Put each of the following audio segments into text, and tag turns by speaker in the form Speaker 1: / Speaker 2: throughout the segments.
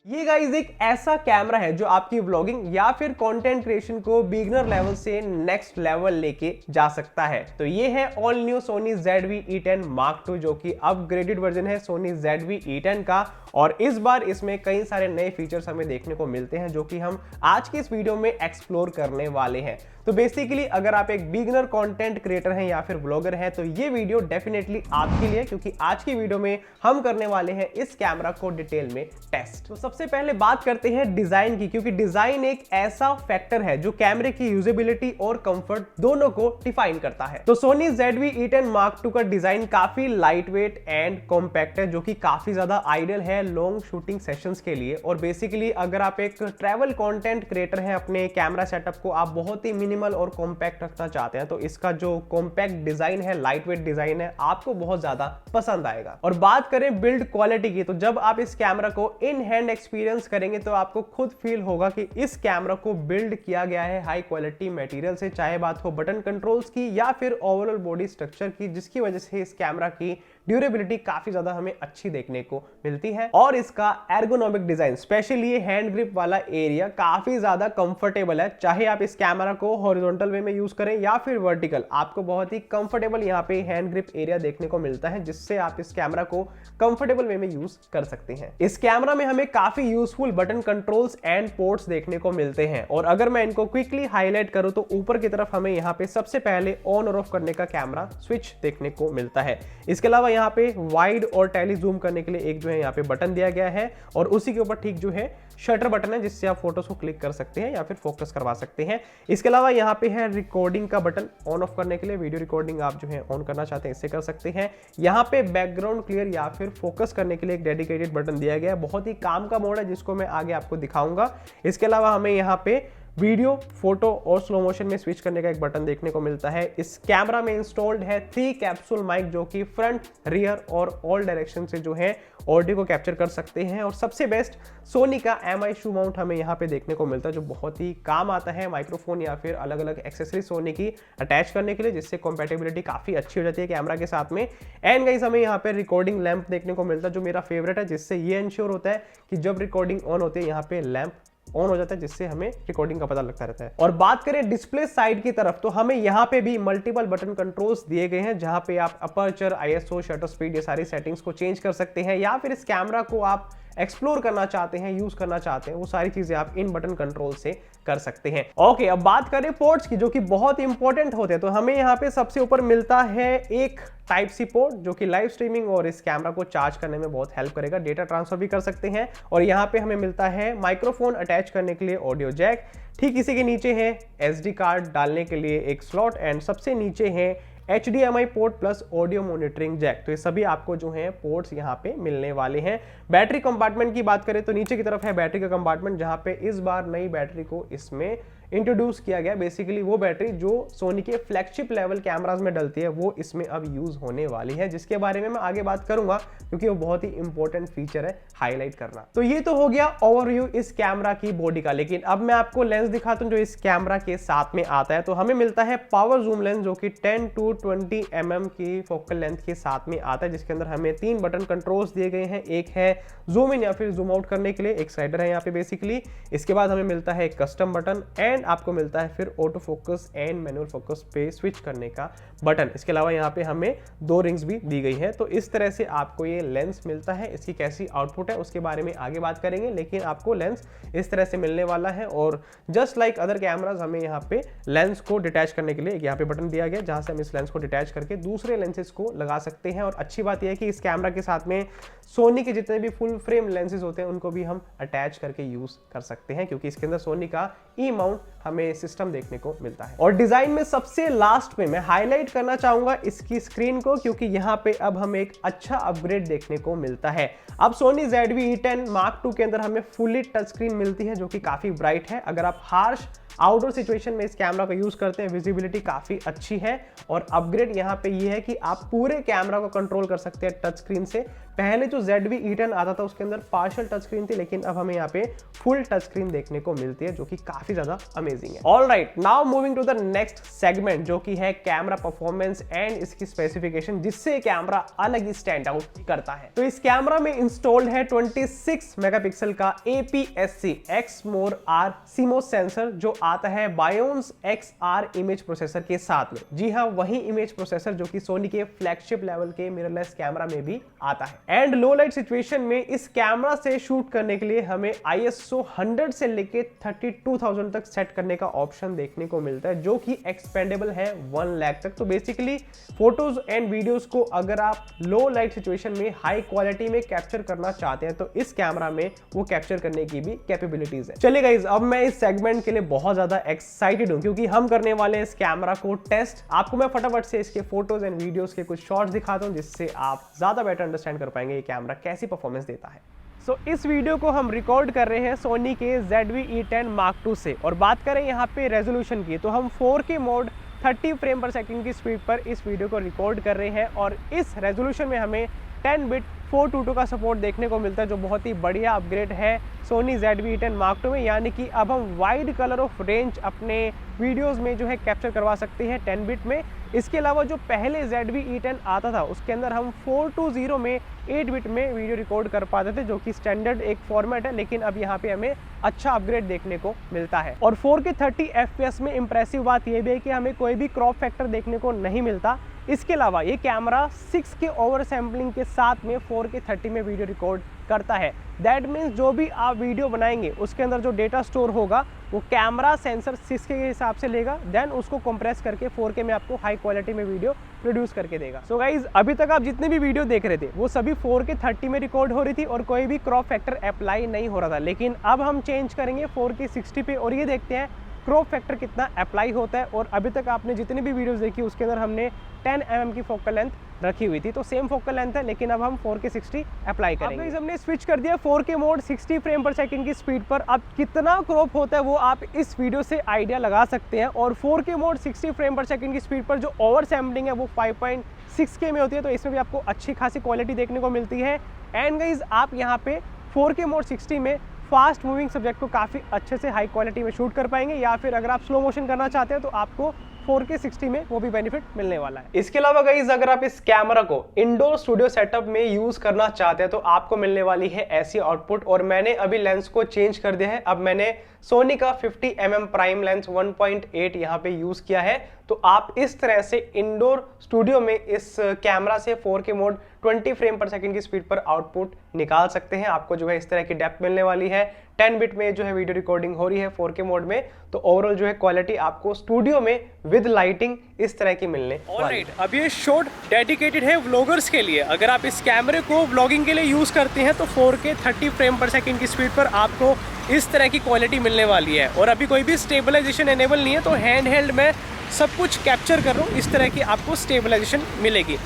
Speaker 1: ये गाइस एक ऐसा कैमरा है जो आपकी व्लॉगिंग या फिर कंटेंट क्रिएशन को बिगिनर लेवल से नेक्स्ट लेवल लेके जा सकता है। तो ये है all new Sony ZV-E10 Mark II जो कि अपग्रेडेड वर्जन है सोनी ZV-E10 का। और इस बार इसमें कई सारे नए फीचर्स हमें देखने को मिलते हैं जो कि हम आज की इस वीडियो में एक्सप्लोर करने वाले हैं। तो बेसिकली अगर आप एक बिगिनर कंटेंट क्रिएटर हैं या फिर ब्लॉगर हैं तो ये वीडियो डेफिनेटली आपके लिए, क्योंकि आज की वीडियो में हम करने वाले हैं इस कैमरा को डिटेल में टेस्ट। तो सबसे पहले बात करते हैं डिजाइन की, क्योंकि डिजाइन एक ऐसा फैक्टर है जो कैमरे की यूजेबिलिटी और कंफर्ट दोनों को डिफाइन करता है। तो सोनी ZV-E10 Mark II का डिजाइन काफी लाइट वेट एंड कॉम्पैक्ट है जो कि काफी ज्यादा आइडियल है लॉन्ग शूटिंग सेशंस के लिए। और बेसिकली अगर आप एक ट्रैवल कंटेंट क्रिएटर हैं, अपने कैमरा सेटअप को आप बहुत ही मिनिमल और कॉम्पैक्ट रखना चाहते हैं, तो इसका जो कॉम्पैक्ट डिजाइन है, लाइट वेट डिजाइन है, आपको बहुत ज्यादा पसंद आएगा। और बात करें बिल्ड क्वालिटी की, तो जब आप इस कैमरा को इन हैंड एक्सपीरियंस करेंगे तो आपको खुद फील होगा कि इस कैमरा को बिल्ड किया गया है हाई क्वालिटी मटेरियल से, चाहे बात हो बटन कंट्रोल्स की या फिर ओवरऑल बॉडी स्ट्रक्चर की, जिसकी वजह से इस कैमरा की ड्यूरेबिलिटी काफी ज्यादा हमें अच्छी देखने को मिलती है। और इसका एर्गोनॉमिक डिजाइन, स्पेशली ये हैंड ग्रिप वाला एरिया काफी ज्यादा कंफर्टेबल है। चाहे आप इस कैमरा को हॉरिजॉन्टल वे में यूज करें या फिर वर्टिकल, आपको बहुत ही कंफर्टेबल यहाँ पे हैंड ग्रिप एरिया देखने को मिलता है, जिससे आप इस कैमरा को कंफर्टेबल वे में यूज कर सकते हैं। इस कैमरा में हमें काफी useful button controls and ports देखने को मिलते हैं। और अगर मैं इनको क्विकली हाईलाइट करूं तो ऊपर की तरफ हमें यहाँ पे सबसे पहले ऑन और ऑफ करने का कैमरा स्विच देखने को मिलता है। इसके अलावा यहाँ पे वाइड और टेली जूम करने के लिए एक जो है यहाँ पे बटन दिया गया है, और उसी के ऊपर ठीक जो है शटर बटन है, जिससे आप फोटोज को क्लिक कर सकते हैं या फिर फोकस करवा सकते हैं। इसके अलावा यहाँ पे है रिकॉर्डिंग का बटन ऑन ऑफ करने के लिए, वीडियो रिकॉर्डिंग आप जो है ऑन करना चाहते हैं इससे कर सकते हैं। यहाँ पे बैकग्राउंड क्लियर या फिर फोकस करने के लिए एक डेडिकेटेड बटन दिया गया है, बहुत ही काम का मोड है जिसको मैं आगे आपको दिखाऊंगा। इसके अलावा हमें यहाँ पे वीडियो, फोटो और स्लो मोशन में स्विच करने का एक बटन देखने को मिलता है। इस कैमरा में इंस्टॉल्ड है 3 कैप्सूल माइक जो कि फ्रंट, रियर और ऑल डायरेक्शन से जो है ऑडियो को कैप्चर कर सकते हैं। और सबसे बेस्ट सोनी का MI शू माउंट हमें यहाँ पे देखने को मिलता है, जो बहुत ही काम आता है माइक्रोफोन या फिर अलग अलग एक्सेसरी सोनी की अटैच करने के लिए, जिससे कॉम्पैटिबिलिटी काफी अच्छी हो जाती है कैमरा के साथ में। एंड गाइस हमें यहाँ पे रिकॉर्डिंग लैंप देखने को मिलता है जो मेरा फेवरेट है, जिससे ये इंश्योर होता है कि जब रिकॉर्डिंग ऑन होती है यहाँ पे लैंप ऑन हो जाता है, जिससे हमें रिकॉर्डिंग का पता लगता रहता है। और बात करें डिस्प्ले साइड की तरफ, तो हमें यहाँ पे भी मल्टीपल बटन कंट्रोल्स दिए गए हैं, जहां पे आप अपर्चर, ISO, शटर स्पीड, ये सारी सेटिंग्स को चेंज कर सकते हैं, या फिर इस कैमरा को आप एक्सप्लोर करना चाहते हैं, यूज करना चाहते हैं, वो सारी चीजें आप इन बटन कंट्रोल से कर सकते हैं। ओके, अब बात करें पोर्ट्स की, जो कि बहुत इंपॉर्टेंट होते हैं। तो हमें यहाँ पे सबसे ऊपर मिलता है एक Type-C पोर्ट जो कि लाइव स्ट्रीमिंग और इस कैमरा को चार्ज करने में बहुत हेल्प करेगा, डेटा ट्रांसफर भी कर सकते हैं। और यहाँ पे हमें मिलता है माइक्रोफोन अटैच करने के लिए ऑडियो जैक, ठीक इसी के नीचे है SD कार्ड डालने के लिए एक स्लॉट, एंड सबसे नीचे है HDMI port plus audio monitoring jack. तो ये सभी आपको जो है पोर्ट्स यहाँ पे मिलने वाले हैं। बैटरी कंपार्टमेंट की बात करें तो नीचे की तरफ है बैटरी का कंपार्टमेंट, जहाँ पे इस बार नई बैटरी को इसमें इंट्रोड्यूस किया गया। बेसिकली वो बैटरी जो सोनी के फ्लैगशिप लेवल कैमरास में डलती है वो इसमें अब यूज होने वाली है, जिसके बारे में मैं आगे बात करूंगा, क्योंकि वो बहुत ही इंपॉर्टेंट फीचर है हाईलाइट करना। तो ये तो हो गया ओवरव्यू इस कैमरा की बॉडी का, लेकिन अब मैं आपको लेंस दिखाता हूं जो इस कैमरा के साथ में आता है। तो हमें मिलता है पावर जूम लेंस जो कि 10 to 20 mm की फोकल लेंथ के साथ में आता है, जिसके अंदर हमें 3 बटन कंट्रोल्स दिए गए हैं। एक है जूम इन या फिर जूम आउट करने के लिए, एक स्लाइडर है यहाँ पे बेसिकली। इसके बाद हमें मिलता है एक कस्टम बटन, एंड आपको मिलता है फिर auto focus and manual focus पे स्विच करने का बटन। इसके अलावा यहाँ पे हमें 2 रिंग्स भी दी गई है। तो इस तरह से आपको ये लेंस मिलता है। इसकी कैसी आउटपुट है उसके बारे में आगे बात करेंगे, लेकिन आपको लेंस इस तरह से मिलने वाला है। और जस्ट लाइक अदर कैमराज हमें यहाँ पे लेंस को डिटैच करने के लिए यहाँ पे बटन दिया गया, जहां से हम इस लेंस को डिटैच करके दूसरे लेंसेज को लगा सकते हैं। और अच्छी बात यह है कि इस कैमरा के साथ में सोनी के जितने भी फुल फ्रेम लेंसेज होते हैं उनको भी हम अटैच करके यूज कर सकते हैं, क्योंकि इसके अंदर सोनी का ई माउंट हमें सिस्टम देखने को मिलता है। और डिजाइन में सबसे लास्ट में मैं हाईलाइट करना चाहूंगा इसकी स्क्रीन को, क्योंकि यहाँ पे अब हमें एक अच्छा अपग्रेड देखने को मिलता है। अब सोनी ZV-E10 Mark II के अंदर हमें फुली टच स्क्रीन मिलती है, जो कि काफी ब्राइट है। अगर आप हार्श आउटडोर सिचुएशन में इस कैमरा को यूज करते हैं, विजिबिलिटी काफी अच्छी है। और अपग्रेड यहाँ पे ये है कि आप पूरे कैमरा को कंट्रोल कर सकते हैं टच स्क्रीन से, पहले जो ZV E10 आता था उसके अंदर पार्शियल टच स्क्रीन थी, लेकिन अब हमें यहाँ पे फुल टच स्क्रीन देखने को मिलती है, जो कि काफी ज्यादा अमेजिंग है। Alright, now moving to the next segment, जो कि है कैमरा परफॉर्मेंस एंड इसकी स्पेसिफिकेशन, जिससे कैमरा अलग ही स्टैंड आउट करता है। तो इस कैमरा में इंस्टॉल्ड है 26 मेगापिक्सल का APS-C XMOR-R CMOS सेंसर, जो आता है बायोन्स XR इमेज प्रोसेसर के साथ में। जी हाँ, वही इमेज प्रोसेसर जो कि सोनी के फ्लैगशिप लेवल के मिररलेस कैमरा में भी आता है। एंड लो लाइट सिचुएशन में इस कैमरा से शूट करने के लिए हमें ISO 100 से लेके 32,000 तक सेट करने का ऑप्शन देखने को मिलता है, जो कि एक्सपेंडेबल है 1 लाख तक। तो बेसिकली फोटोज एंड वीडियोस को अगर आप लो लाइट सिचुएशन में हाई क्वालिटी में कैप्चर करना चाहते हैं तो इस कैमरा में वो कैप्चर करने की भी कैपेबिलिटीज है। चलिए गाइस, अब मैं इस सेगमेंट के लिए बहुत ज्यादा एक्साइटेड हूं, क्योंकि हम करने वाले हैं इस कैमरा को टेस्ट। आपको मैं फटाफट से इसके फोटोज एंड वीडियोस के कुछ शॉट्स दिखाता हूं, जिससे आप ज्यादा बेटर अंडरस्टैंड कर पाएंगे ये कैमरा कैसी परफॉर्मेंस देता है। सो इस वीडियो को हम रिकॉर्ड कर रहे हैं सोनी के ZV E10 Mark II से, और बात करें यहाँ पे रेजोल्यूशन की, तो हम 4K मोड 30 फ्रेम पर सेकंड की स्पीड पर इस वीडियो को रिकॉर्ड कर रहे हैं, और इस रेजोल्यूशन में हमें 10 बिट 422 का सपोर्ट देखने को मिलता है, जो बहुत ही बढ़िया अपग्रेड है Soni ZV E10 Mark II में। यानी कि अब हम वाइड कलर ऑफ रेंज अपने वीडियोस में जो है कैप्चर करवा सकते हैं 10 बिट में। इसके अलावा जो पहले ZV E10 आता था उसके अंदर हम 420 में 8 बिट में वीडियो रिकॉर्ड कर पाते थे, जो कि स्टैंडर्ड एक फॉर्मेट है, लेकिन अब यहाँ पे हमें अच्छा अपग्रेड देखने को मिलता है। और 4K 30 FPS में इंप्रेसिव बात यह भी है कि हमें कोई भी क्रॉप फैक्टर देखने को नहीं मिलता। इसके अलावा ये कैमरा 6K ओवर सैम्पलिंग के साथ में 4K 30 में वीडियो रिकॉर्ड करता है। दैट मीन्स जो भी आप वीडियो बनाएंगे उसके अंदर जो डेटा स्टोर होगा वो कैमरा सेंसर 6K के हिसाब से लेगा, देन उसको कंप्रेस करके 4K में आपको हाई क्वालिटी में वीडियो प्रोड्यूस करके देगा। सो गाइज, अभी तक आप जितने भी वीडियो देख रहे थे वो सभी 4K 30 में रिकॉर्ड हो रही थी और कोई भी क्रॉप फैक्टर अप्लाई नहीं हो रहा था, लेकिन अब हम चेंज करेंगे 4K 60 पे और ये देखते हैं क्रॉप फैक्टर कितना अप्लाई होता है। और अभी तक आपने जितनी भी वीडियोस देखी उसके अंदर हमने 10 mm की फोकल लेंथ रखी हुई थी, तो सेम फोकल लेंथ है, लेकिन अब हम 4K 60 अप्लाई करेंगे। अब हमने स्विच कर दिया 4K मोड 60 फ्रेम पर सेकंड की स्पीड पर। अब कितना क्रॉप होता है वो आप इस वीडियो से आइडिया लगा सकते हैं। और 4K मोड 60 फ्रेम पर सेकंड की स्पीड पर जो ओवर सैम्पलिंग है वो 5.6K में होती है, तो इसमें भी आपको अच्छी खासी क्वालिटी देखने को मिलती है। एंड गाइज, आप यहाँ पे 4K मोड 60 में फास्ट मूविंग सब्जेक्ट को काफ़ी अच्छे से हाई क्वालिटी में शूट कर पाएंगे, या फिर अगर आप स्लो मोशन करना चाहते हैं तो आपको 4K 60 में वो भी बेनिफिट मिलने वाला है। इसके अलावा गाइस, अगर आप इस कैमरा को इंडोर स्टूडियो सेटअप में यूज करना चाहते हैं तो आपको मिलने वाली है ऐसी आउटपुट। और मैंने अभी लेंस को चेंज कर दिया है, अब मैंने सोनी का 50 mm प्राइम लेंस 1.8 यहाँ पे यूज किया है। तो आप इस तरह से इंडोर स्टूडियो में इस कैमरा से 4K मोड 20 फ्रेम पर सेकंड की स्पीड पर आउटपुट निकाल सकते हैं। आपको जो है इस तरह की डेप्थ मिलने वाली है। 10 बिट में जो है वीडियो रिकॉर्डिंग हो रही है 4K मोड में, तो ओवरऑल जो है क्वालिटी आपको स्टूडियो में विद लाइटिंग इस तरह की मिलने वाली है। अब ये शॉट डेडिकेटेड है व्लॉगर्स के लिए। अगर आप इस कैमरे को व्लॉगिंग के लिए यूज करते हैं तो 4K 30 फ्रेम पर सेकंड की स्पीड पर आपको इस तरह की क्वालिटी मिलने वाली है। और अभी कोई भी स्टेबलाइजेशन एनेबल नहीं है, तो हैंड हेल्ड में सब कुछ कैप्चर कर रहा हूँ, इस तरह की आपको स्टेबलाइजेशन मिलेगी।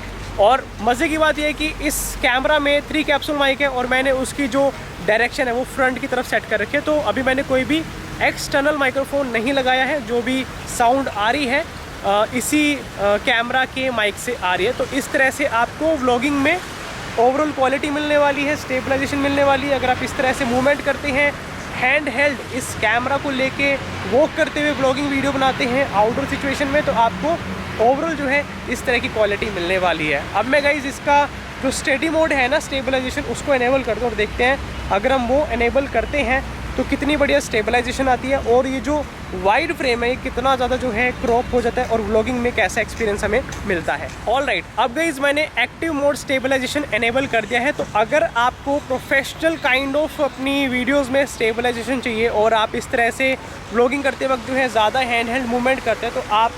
Speaker 1: और मज़े की बात यह है कि इस कैमरा में 3 कैप्सूल माइक है और मैंने उसकी जो डायरेक्शन है वो फ्रंट की तरफ सेट कर रखी है, तो अभी मैंने कोई भी एक्सटर्नल माइक्रोफोन नहीं लगाया है। जो भी साउंड आ रही है इसी कैमरा के माइक से आ रही है। तो इस तरह से आपको व्लॉगिंग में ओवरऑल क्वालिटी मिलने वाली है, स्टेबलाइजेशन मिलने वाली है। अगर आप इस तरह से मूवमेंट करते हैं, हैंड हेल्ड इस कैमरा को लेके वॉक करते हुए व्लॉगिंग वीडियो बनाते हैं आउटडोर सिचुएशन में, तो आपको ओवरऑल जो है इस तरह की क्वालिटी मिलने वाली है। अब मैं गाइज इसका जो स्टेडी मोड है ना, स्टेबलाइजेशन, उसको एनेबल करते हैं और देखते हैं अगर हम वो एनेबल करते हैं तो कितनी बढ़िया स्टेबलाइजेशन आती है और ये जो वाइड फ्रेम है ये कितना ज़्यादा जो है क्रॉप हो जाता है और व्लॉगिंग में कैसा एक्सपीरियंस हमें मिलता है। ऑलराइट, अब गाइस मैंने एक्टिव मोड स्टेबलाइजेशन एनेबल कर दिया है। तो अगर आपको प्रोफेशनल काइंड ऑफ अपनी वीडियोस में स्टेबलाइजेशन चाहिए और आप इस तरह से व्लॉगिंग करते वक्त जो है ज़्यादा हैंड हेल्ड मूवमेंट करते हैं, तो आप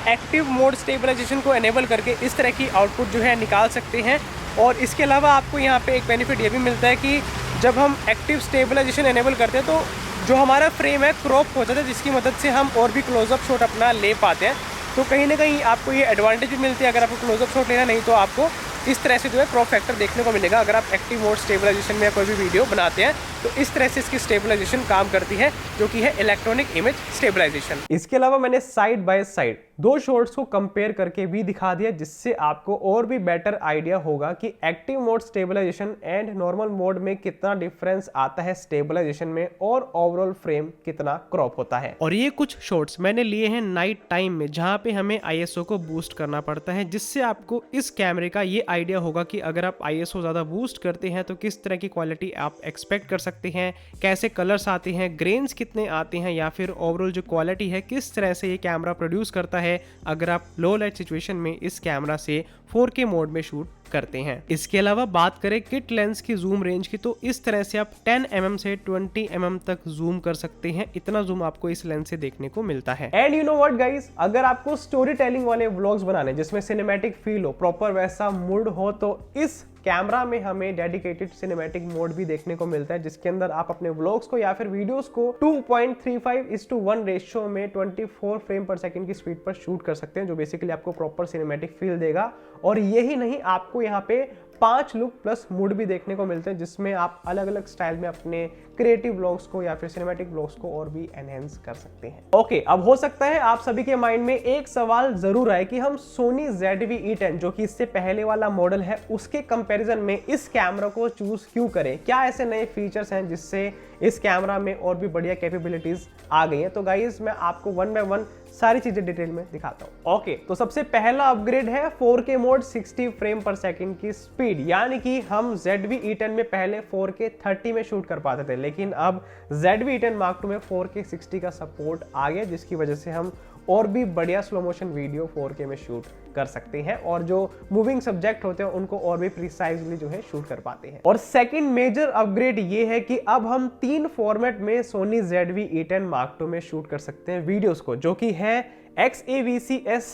Speaker 1: एक्टिव मोड स्टेबलाइजेशन को एनेबल करके इस तरह की आउटपुट जो है निकाल सकते हैं। और इसके अलावा आपको यहाँ पे एक बेनिफिट ये भी मिलता है कि जब हम एक्टिव स्टेबलाइजेशन एनेबल करते हैं तो जो हमारा फ्रेम है क्रॉप हो जाता है, जिसकी मदद से हम और भी क्लोजअप शॉट अपना ले पाते हैं। तो कहीं ना कहीं आपको ये एडवांटेज भी मिलती है। अगर आपको क्लोजअप शॉट लेना नहीं तो आपको इस तरह से जो है क्रॉप फैक्टर देखने को मिलेगा अगर आप एक्टिव मोड स्टेबलाइजेशन में कोई भी वीडियो बनाते हैं। तो इस तरह से इसकी स्टेबलाइजेशन काम करती है, जो कि है इलेक्ट्रॉनिक इमेज स्टेबलाइजेशन। इसके अलावा मैंने साइड बाय साइड दो शॉट्स को कंपेयर करके भी दिखा दिया, जिससे आपको और भी बेटर आइडिया होगा कि active mode stabilization and normal mode में कितना डिफरेंस आता है स्टेबलाइजेशन में, और ओवरऑल फ्रेम कितना क्रॉप होता है। और ये कुछ शॉट्स मैंने लिए हैं नाइट टाइम में, जहां पे हमें ISO को बूस्ट करना पड़ता है, जिससे आपको इस कैमरे का ये आइडिया होगा कि अगर आप ISO ज्यादा बूस्ट करते हैं तो किस तरह की क्वालिटी आप एक्सपेक्ट कर सकते हैं, कैसे कलर्स आते हैं, ग्रेन्स कितने आते हैं, या फिर ओवरऑल जो क्वालिटी है किस तरह से ये कैमरा प्रोड्यूस करता है अगर आप लो लाइट सिचुएशन में इस कैमरा से 4K मोड में शूट करते हैं। इसके अलावा बात करें किट लेंस की जूम रेंज की, तो इस तरह से आप 10 mm से 20 mm तक जूम कर सकते हैं। इतना जूम आपको इस लेंस से देखने को मिलता है। And you know what guys, अगर आपको स्टोरी टेलिंग वाले व्लॉग्स बनाने जिसमें सिनेमैटिक फील हो, प्रॉपर वैसा मूड हो, तो इस कैमरा में हमें डेडिकेटेड सिनेमैटिक मोड भी देखने को मिलता है, जिसके अंदर आप अपने व्लॉग्स को या फिर वीडियोस को 2.35:1 रेशियो में 24 फ्रेम पर सेकंड की स्पीड पर शूट कर सकते हैं, जो बेसिकली आपको प्रॉपर सिनेमैटिक फील देगा। और यही नहीं, आपको यहाँ पे 5 लुक प्लस मूड भी देखने को मिलते हैं, जिसमें आप अलग अलग स्टाइल में अपने क्रिएटिव व्लॉग्स को या फिर सिनेमैटिक व्लॉग्स को और भी एनहेंस कर सकते हैं। ओके, अब हो सकता है आप सभी के माइंड में एक सवाल जरूर आए कि हम सोनी ZV-E10 जो कि इससे पहले वाला मॉडल है, उसके कंपैरिजन में इस कैमरा को चूज क्यों करें? क्या ऐसे नए फीचर्स हैं जिससे इस कैमरा में और भी बढ़िया कैपेबिलिटीज आ गई हैं? तो गाइस, मैं आपको वन बाय वन सारी चीजें डिटेल में दिखाता हूं। ओके, तो सबसे पहला अपग्रेड है 4K मोड 60 फ्रेम पर सेकंड की स्पीड, यानी कि हम ZV-E10 में पहले 4K 30 में शूट कर पाते थे, लेकिन अब ZV-E10 Mark II में 4K 60 का सपोर्ट आ गया, जिसकी वजह से हम और भी बढ़िया स्लो मोशन वीडियो 4K में शूट कर सकते हैं, और जो मूविंग सब्जेक्ट होते हैं उनको और भी प्रिसाइजली जो है शूट कर पाते हैं। और सेकंड मेजर अपग्रेड ये है कि अब हम 3 फॉर्मेट में सोनी ZV-E10 Mark II में शूट कर सकते हैं वीडियोस को, जो कि है XAVCS,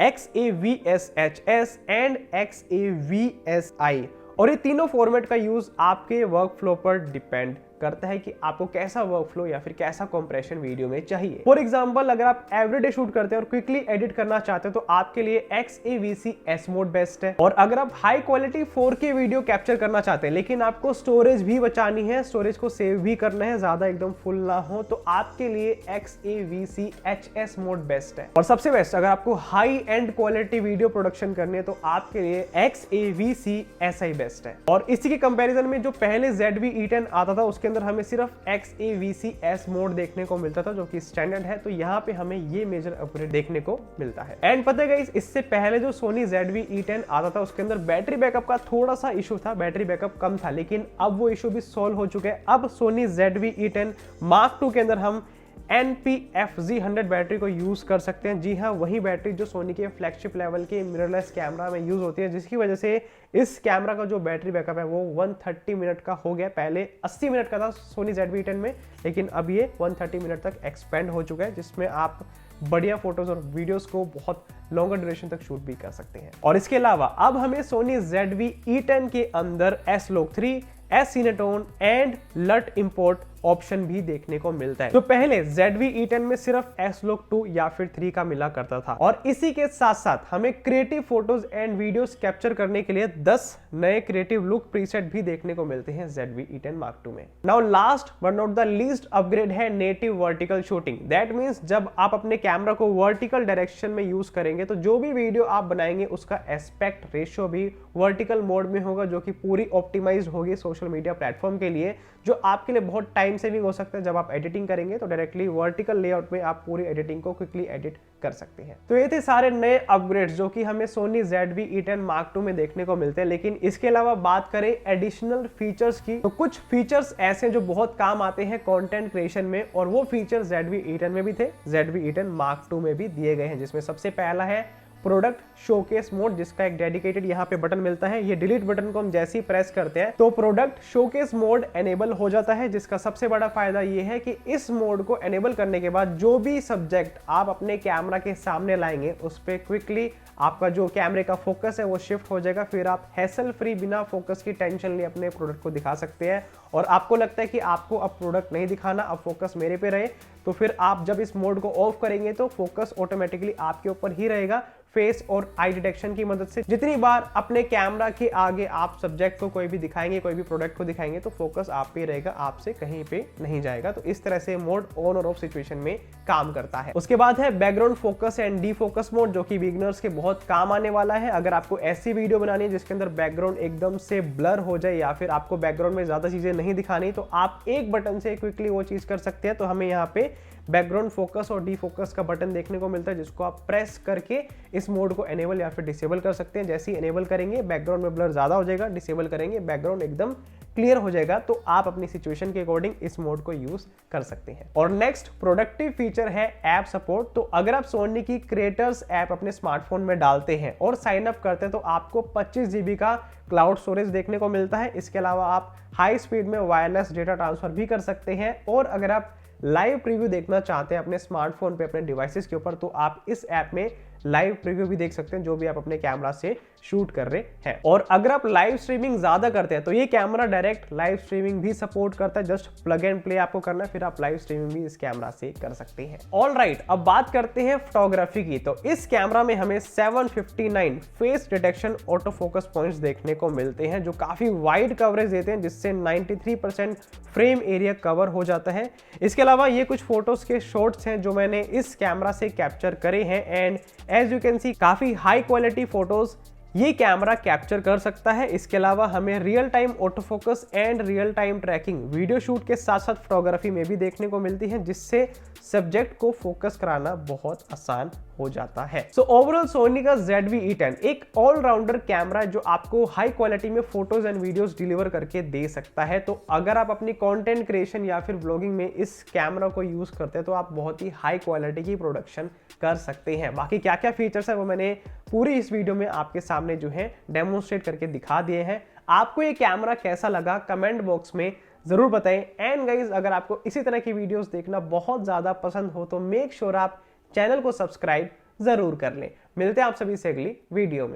Speaker 1: XAVSHS एंड XAVSI। और ये तीनों फॉर्मेट का यूज आपके वर्कफ्लो पर डिपेंड करता है कि आपको कैसा वर्कफ्लो या फिर कैसा कंप्रेशन वीडियो में चाहिए। फॉर एग्जांपल, अगर आप एवरीडे शूट करते हैं और क्विकली एडिट करना चाहते हैं तो आपके लिए XAVC मोड बेस्ट है। और अगर आप high quality 4K video capture करना चाहते हैं लेकिन आपको स्टोरेज भी बचानी है, स्टोरेज को सेव भी करना है, ज्यादा एकदम फुल ना हो, तो आपके लिए XAVCHS मोड बेस्ट है। और सबसे बेस्ट, अगर आपको high and quality video production करनी है तो आपके लिए XAVCSI बेस्ट है। और इसी के कंपैरिजन में जो पहले ZV-E10 आता था उसके अंदर हमें सिर्फ XAVCS मोड देखने को मिलता था, जो कि स्टैंडर्ड है, तो यहाँ पे हमें ये मेजर अपग्रेड देखने को मिलता है। एंड पता है गाइस, इससे पहले जो सोनी ZV-E10 आता था उसके अंदर बैटरी बैकअप का थोड़ा सा इशू था, बैटरी बैकअप कम था, लेकिन अब वो इशू भी सॉल्व हो चुका है। अब सोनी ZV-E10 Mark II के अंदर हम NP-FZ100 बैटरी को यूज कर सकते हैं। जी हाँ, वही बैटरी जो सोनी के फ्लैगशिप लेवल के मिररलेस कैमरा में यूज होती है, जिसकी वजह से इस कैमरा का जो बैटरी बैकअप है वो 130 मिनट का हो गया। पहले 80 मिनट का था सोनी ZV-E10 में, लेकिन अब ये 130 मिनट तक एक्सपेंड हो चुका है, जिसमें आप बढ़िया फोटोज और वीडियोस को बहुत लॉन्गर ड्यूरेशन तक शूट भी कर सकते हैं। और इसके अलावा अब हमें सोनी ZV-E10 के अंदर S-Log 3, S-Cinetone and LUT import option भी देखने को मिलता है। तो पहले ZV-E10 में सिर्फ S-Log 2 या फिर 3 का मिला करता था, और इसी के साथ साथ हमें creative photos and videos capture करने के लिए 10 नए क्रिएटिव लुक प्रीसेट भी देखने को मिलते हैं ZV-E10 Mark II में। Now last but not the least upgrade है native vertical shooting. That means जब आप अपने कैमरा को वर्टिकल डायरेक्शन में यूज करेंगे तो जो भी वीडियो आप बनाएंगे उसका एस्पेक्ट रेशियो भी वर्टिकल मोड में होगा, जो कि पूरी ऑप्टिमाइज्ड होगी सोशल मीडिया प्लेटफॉर्म के लिए, जो आपके लिए बहुत टाइम सेविंग हो सकता है। जब आप एडिटिंग करेंगे तो डायरेक्टली वर्टिकल लेआउट में आप पूरी एडिटिंग को क्विकली एडिट कर सकते हैं। तो ये थे सारे नए अपग्रेड्स जो कि हमें सोनी ZV-E10 Mark II में देखने को मिलते हैं। लेकिन इसके अलावा बात करें एडिशनल फीचर्स की, तो कुछ फीचर्स ऐसे जो बहुत काम आते हैं कंटेंट क्रिएशन में, और वो फीचर्स ZV-E10 में भी थे, ZV-E10 Mark II में भी दिए गए हैं, जिसमें सबसे पहला है प्रोडक्ट शोकेस मोड, जिसका एक डेडिकेटेड यहाँ पे बटन मिलता है। ये डिलीट बटन को हम जैसे ही प्रेस करते हैं तो प्रोडक्ट शोकेस मोड एनेबल हो जाता है, जिसका सबसे बड़ा फायदा ये है कि इस मोड को एनेबल करने के बाद जो भी सब्जेक्ट आप अपने कैमरा के सामने लाएंगे उस पर क्विकली आपका जो कैमरे का फोकस है वो शिफ्ट हो जाएगा। फिर आप हैसल फ्री बिना फोकस की टेंशन लिए अपने प्रोडक्ट को दिखा सकते हैं। और आपको लगता है कि आपको अब प्रोडक्ट नहीं दिखाना, अब फोकस मेरे पे रहे, तो फिर आप जब इस मोड को ऑफ करेंगे तो फोकस ऑटोमेटिकली आपके ऊपर ही रहेगा। फेस और आई डिटेक्शन की मदद से जितनी बार अपने कैमरा के आगे आप सब्जेक्ट को कोई भी दिखाएंगे, कोई भी प्रोडक्ट को दिखाएंगे, तो फोकस आप पे रहेगा, आपसे कहीं पे नहीं जाएगा। तो इस तरह से मोड ऑन और ऑफ सिचुएशन में काम करता है। उसके बाद है background focus and D focus mode, जो कि बिगिनर्स के बहुत काम आने वाला है। अगर आपको ऐसी वीडियो बनानी है जिसके अंदर बैकग्राउंड एकदम से ब्लर हो जाए या फिर आपको बैकग्राउंड में ज्यादा चीजें नहीं दिखानी, तो आप एक बटन से क्विकली वो चीज कर सकते हैं। तो हमें यहाँ पे बैकग्राउंड फोकस और डी फोकस का बटन देखने को मिलता है, जिसको आप प्रेस करके इस मोड को एनेबल या फिर डिसेबल कर सकते हैं। जैसे ही एनेबल करेंगे बैकग्राउंड में ब्लर ज्यादा हो जाएगा, डिसेबल करेंगे बैकग्राउंड एकदम क्लियर हो जाएगा। तो आप अपनी सिचुएशन के अकॉर्डिंग इस मोड को यूज कर सकते हैं। और नेक्स्ट प्रोडक्टिव फीचर है ऐप सपोर्ट। तो अगर आप सोनी की क्रिएटर्स ऐप अपने स्मार्टफोन में डालते हैं और साइन अप करते हैं, तो आपको 25 GB का क्लाउड स्टोरेज देखने को मिलता है। इसके अलावा आप हाई स्पीड में वायरलेस डेटा ट्रांसफर भी कर सकते हैं। और अगर आप लाइव प्रीव्यू देखना चाहते हैं अपने स्मार्टफोन पे, अपने डिवाइसेस के ऊपर, तो आप इस ऐप में लाइव प्रीव्यू भी देख सकते हैं, जो भी आप अपने कैमरा से शूट कर रहे हैं। और अगर आप लाइव स्ट्रीमिंग ज्यादा करते हैं, तो ये कैमरा डायरेक्ट लाइव स्ट्रीमिंग भी सपोर्ट करता है। जस्ट प्लग एंड प्ले आपको करना है, फिर आप लाइव स्ट्रीमिंग भी इस कैमरा से कर सकते हैं। ऑल राइट, अब बात करते हैं फोटोग्राफी की। तो इस कैमरा में हमें 759 face detection auto focus points देखने को मिलते हैं, जो काफी वाइड कवरेज देते हैं, जिससे 93% फ्रेम एरिया कवर हो जाता है। इसके अलावा ये कुछ फोटोज के शॉट्स हैं जो मैंने इस कैमरा से कैप्चर करे हैं, and as you can see काफी हाई क्वालिटी फोटोज ये कैमरा कैप्चर कर सकता है। इसके अलावा हमें real time auto focus and real time tracking video shoot के साथ साथ फोटोग्राफी में भी देखने को मिलती है, जिससे सब्जेक्ट को फोकस कराना बहुत आसान हो जाता है। सो ओवरऑल सोनी का ZV-E10 एक ऑलराउंडर कैमरा है, जो आपको हाई क्वालिटी में फोटोज एंड वीडियोस डिलीवर करके दे सकता है। तो अगर आप अपनी कंटेंट क्रिएशन या फिर व्लॉगिंग में इस कैमरा को यूज करते हैं, तो आप बहुत ही हाई क्वालिटी की प्रोडक्शन कर सकते हैं। बाकी क्या क्या फीचर्स है वो मैंने पूरी इस वीडियो में आपके सामने जो है डेमोन्स्ट्रेट करके दिखा दिए हैं। आपको ये कैमरा कैसा लगा कमेंट बॉक्स में जरूर बताएं। एंड गाइज, अगर आपको इसी तरह की वीडियोस देखना बहुत ज्यादा पसंद हो, तो मेक श्योर आप चैनल को सब्सक्राइब जरूर कर लें। मिलते हैं आप सभी से अगली वीडियो में।